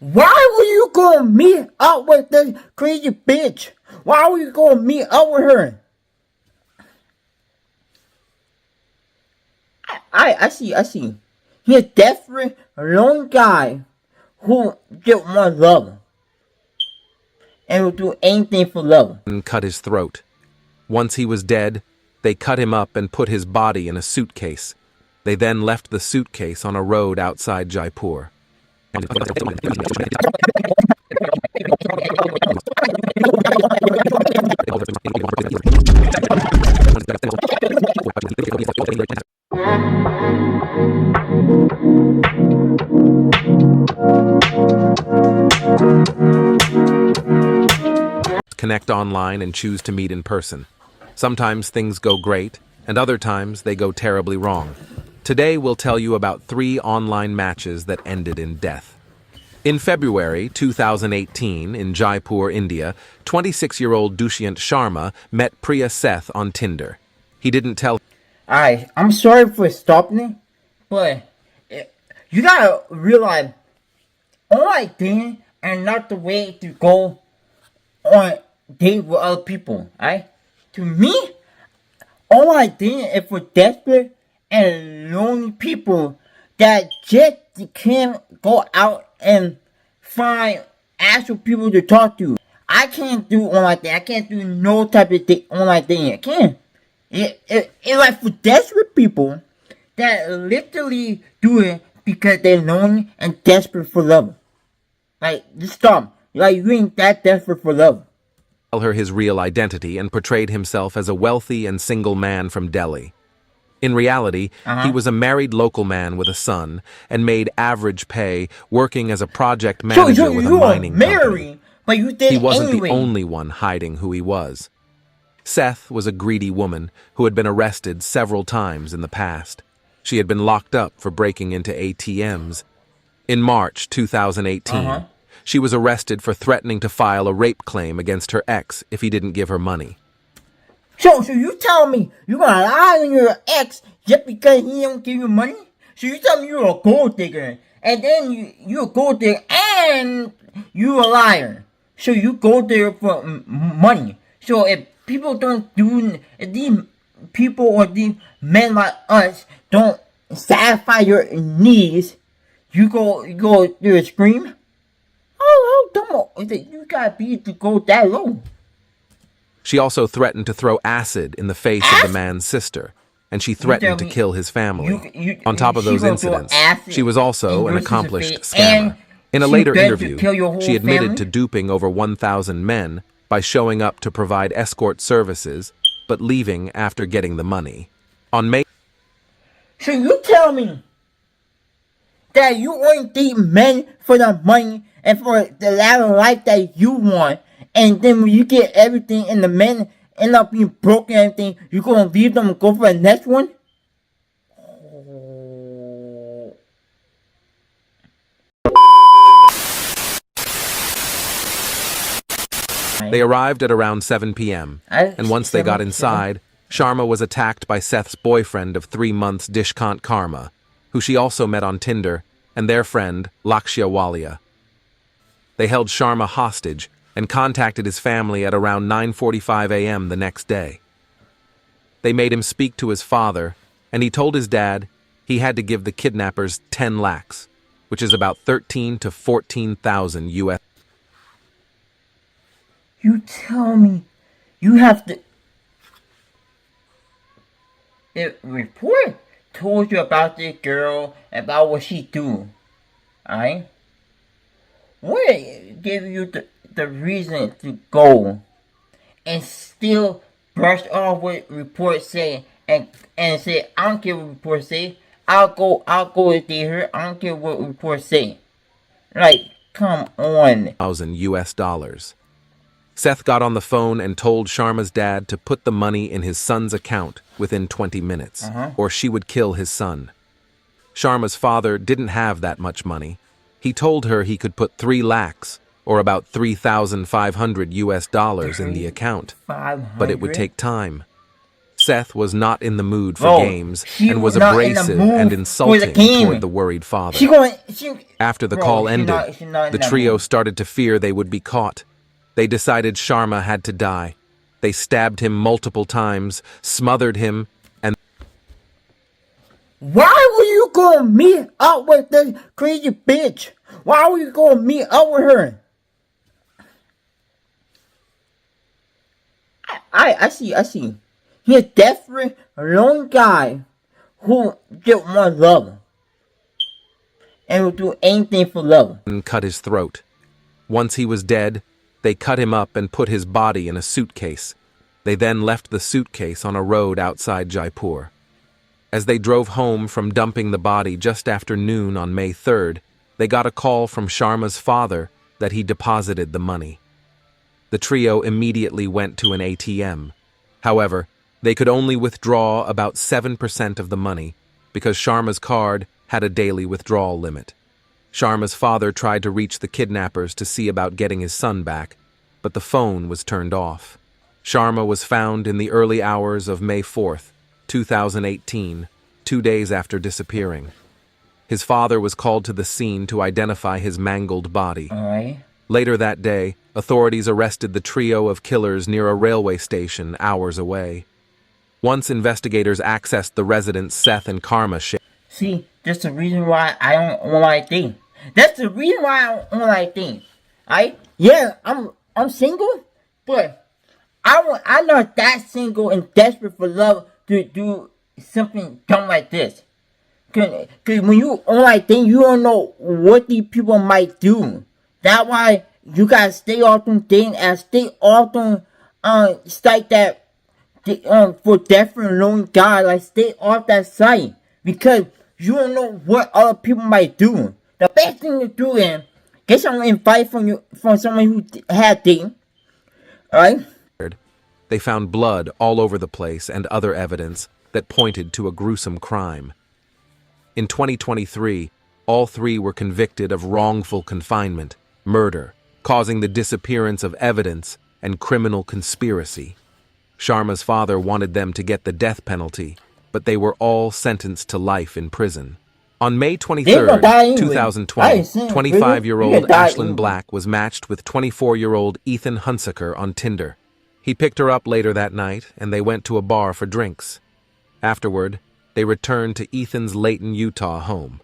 Why were you gonna meet up with this crazy bitch? Why were you gonna meet up with her? I see. He's a desperate, lone guy who just wants love and will do anything for love. And cut his throat. Once he was dead, they cut him up and put his body in a suitcase. They then left the suitcase on a road outside Jaipur. Connect online and choose to meet in person. Sometimes things go great, and other times they go terribly wrong. Today we'll tell you about 3 online matches that ended in death. In February 2018, in Jaipur, India, 26-year-old Dushyant Sharma met Priya Seth on Tinder. He didn't tell. Alright, I'm sorry for stopping, but you gotta realize online dating and not the way to go on date with other people, alright? To me, online dating is for desperate and lonely people that just can't go out and find actual people to talk to. I can't do online dating. I can't do no type of online dating. I can't. It's like for desperate people that literally do it because they're lonely and desperate for love. Like, just stop. Like, you ain't that desperate for love. Tell her his real identity and portrayed himself as a wealthy and single man from Delhi. In reality, he was a married local man with a son and made average pay working as a project manager with a mining company. But you did He wasn't anyway. the only one hiding who he was. Seth was a greedy woman who had been arrested several times in the past. She had been locked up for breaking into ATMs. In March 2018, she was arrested for threatening to file a rape claim against her ex if he didn't give her money. So you tell me you gonna lie on your ex just because he don't give you money? So you tell me you're a gold digger, and then you're a gold digger and you're a liar. So you go there for money. So if people don't do, if these people or these men like us don't satisfy your needs, you go there and scream? Oh, dumb. You gotta be to go that low. She also threatened to throw acid in the face of the man's sister, and she threatened to kill his family. On top of those incidents, she was also an accomplished scammer. In a later interview, she admitted to duping over 1,000 men by showing up to provide escort services, but leaving after getting the money. On May. So you tell me that you only date men for the money and for the level of life that you want, and then when you get everything and the men end up being broke and everything, you're gonna leave them and go for the next one? They arrived at around 7 p.m., and once they got inside, Sharma was attacked by Seth's boyfriend of 3 months, Dishkant Karma, who she also met on Tinder, and their friend, Lakshya Walia. They held Sharma hostage and contacted his family at around 9:45 a.m. the next day. They made him speak to his father, and he told his dad he had to give the kidnappers 10 lakhs, which is about 13 to 14,000 US. You tell me you have to... The report told you about this girl, about what she do, alright? What gave you the reason to go and still brush off what reports say and say, I don't care what reports say, I'll go and date her, I don't care what reports say. Like, come on. $1,000 US. Seth got on the phone and told Sharma's dad to put the money in his son's account within 20 minutes, or she would kill his son. Sharma's father didn't have that much money. He told her he could put 3 lakhs, or about $3,500 US in the account, but it would take time. Seth was not in the mood for games and was abrasive and insulting toward the worried father. After the call ended, the trio started to fear they would be caught. They decided Sharma had to die. They stabbed him multiple times, smothered him, and... Why were you gonna meet up with this crazy bitch? Why were you gonna meet up with her? I see. He's a desperate, lone guy who just wants love. And will do anything for love. And cut his throat. Once he was dead, they cut him up and put his body in a suitcase. They then left the suitcase on a road outside Jaipur. As they drove home from dumping the body just after noon on May 3rd, they got a call from Sharma's father that he deposited the money. The trio immediately went to an ATM. However, they could only withdraw about 7% of the money because Sharma's card had a daily withdrawal limit. Sharma's father tried to reach the kidnappers to see about getting his son back, but the phone was turned off. Sharma was found in the early hours of May 4th, 2018, 2 days after disappearing. His father was called to the scene to identify his mangled body. Later that day, authorities arrested the trio of killers near a railway station hours away. Once investigators accessed the residence Seth and Karma shared. See, that's the reason why I don't like things. That's the reason why I don't like things. Yeah, I'm single, but I'm not that single and desperate for love to do something dumb like this. Cause when you like things, you don't know what these people might do. That's why you gotta stay off them things and stay off them site that for different lone guys. Like stay off that site because you don't know what other people might do. The best thing to do is get some advice from someone who had dating. Alright? They found blood all over the place and other evidence that pointed to a gruesome crime. In 2023, all three were convicted of wrongful confinement, murder, causing the disappearance of evidence, and criminal conspiracy. Sharma's father wanted them to get the death penalty, but they were all sentenced to life in prison. On May 23rd, 2020, 25-year-old Ashlyn Black was matched with 24-year-old Ethan Hunsaker on Tinder. He picked her up later that night, and they went to a bar for drinks. Afterward, they returned to Ethan's Layton, Utah home.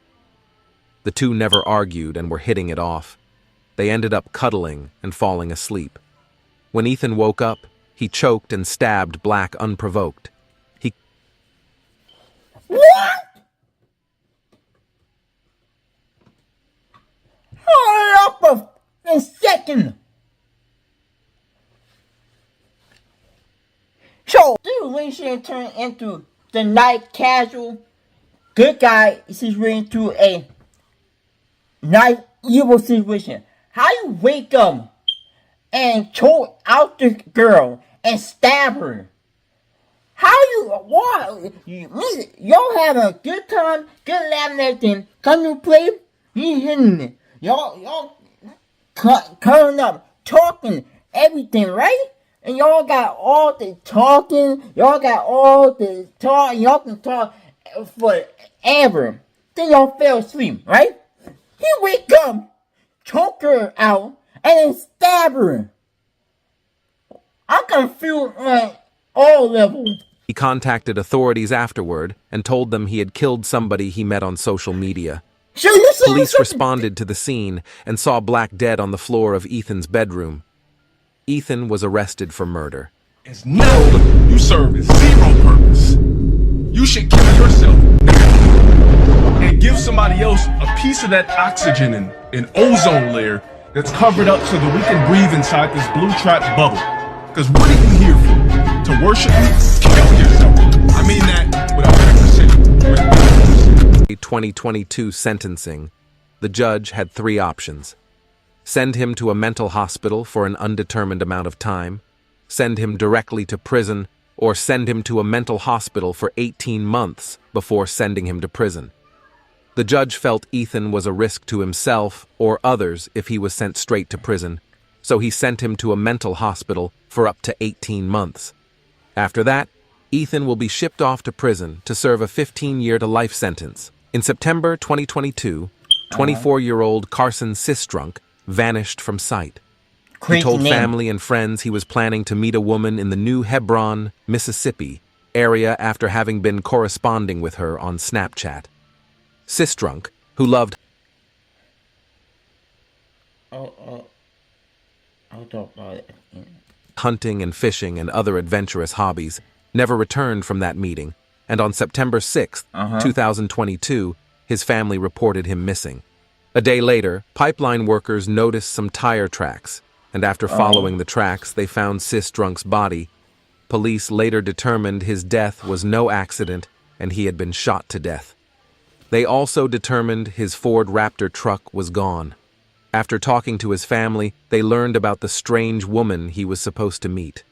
The two never argued and were hitting it off. They ended up cuddling and falling asleep. When Ethan woke up, he choked and stabbed Black unprovoked. What? Hold up a second. So, this relationship turned into the night casual good guy situation to a night evil situation. How you wake up and choke out the girl and stab her? How you, what? Y'all having a good time, good laugh and everything. Come to play, he hitting it. Y'all coming up, talking, everything, right? And y'all got all the talking, y'all can talk forever. Then y'all fell asleep, right? He wake up, choke her out, and then stab her. I'm confused on all levels. He contacted authorities afterward and told them he had killed somebody he met on social media. Police responded to the scene and saw Black dead on the floor of Ethan's bedroom. Ethan was arrested for murder. It's no, you serve zero purpose. You should kill yourself now and give somebody else a piece of that oxygen and ozone layer that's covered up so that we can breathe inside this blue trap bubble. Because what are you here for? To worship me? Kill yourself. I mean that with 100%. 2022 sentencing, the judge had three options. Send him to a mental hospital for an undetermined amount of time, send him directly to prison, or send him to a mental hospital for 18 months before sending him to prison. The judge felt Ethan was a risk to himself or others if he was sent straight to prison, so he sent him to a mental hospital for up to 18 months. After that, Ethan will be shipped off to prison to serve a 15-year to life sentence. In September 2022, 24-year-old Carson Sistrunk vanished from sight. He told family and friends he was planning to meet a woman in the New Hebron, Mississippi area after having been corresponding with her on Snapchat. Sistrunk, who loved I'll talk about it. hunting and fishing and other adventurous hobbies, never returned from that meeting, and on September 6, 2022, his family reported him missing. A day later, pipeline workers noticed some tire tracks, and after following the tracks, they found Sistrunk's body. Police later determined his death was no accident and he had been shot to death. They also determined his Ford Raptor truck was gone. After talking to his family, they learned about the strange woman he was supposed to meet.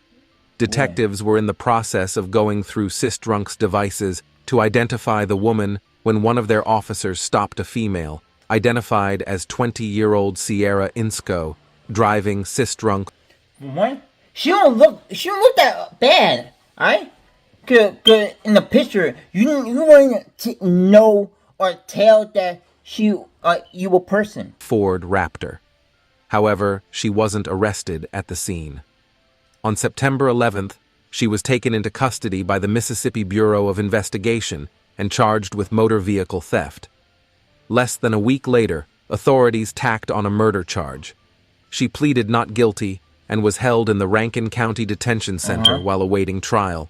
Detectives were in the process of going through Sistrunk's devices to identify the woman when one of their officers stopped a female, identified as 20-year-old Sierra Insco, driving Sistrunk. What? She don't look that bad, right? Cause in the picture, you wouldn't know or tell that she evil person. Ford Raptor. However, she wasn't arrested at the scene. On September 11th, she was taken into custody by the Mississippi Bureau of Investigation and charged with motor vehicle theft. Less than a week later, authorities tacked on a murder charge. She pleaded not guilty and was held in the Rankin County Detention Center while awaiting trial.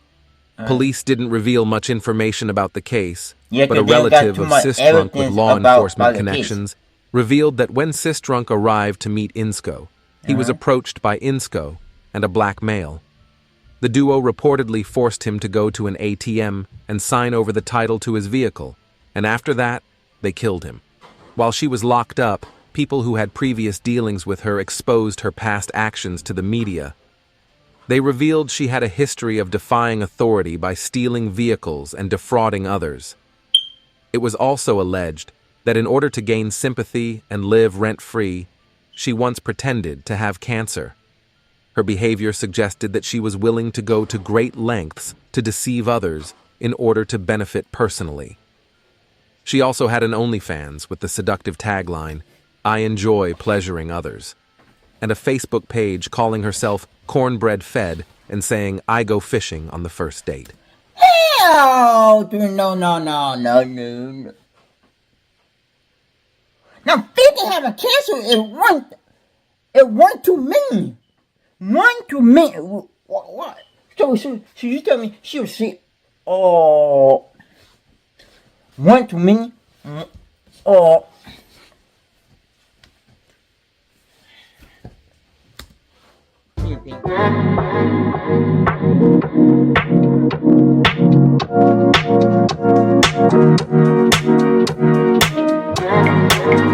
Police didn't reveal much information about the case, but a relative of Sistrunk with law enforcement connections revealed that when Sistrunk arrived to meet Insco, he was approached by Insco and a black male. The duo reportedly forced him to go to an ATM and sign over the title to his vehicle, and after that, they killed him. While she was locked up, people who had previous dealings with her exposed her past actions to the media. They revealed she had a history of defying authority by stealing vehicles and defrauding others. It was also alleged that in order to gain sympathy and live rent-free, she once pretended to have cancer. Her behavior suggested that she was willing to go to great lengths to deceive others in order to benefit personally. She also had an OnlyFans with the seductive tagline, "I enjoy pleasuring others," and a Facebook page calling herself Cornbread Fed and saying, "I go fishing on the first date." Hell, no. Now, 50 have a cancer it one too many. One too many. What? So you tell me she was sick? Oh, one too many. Oh. What do you think?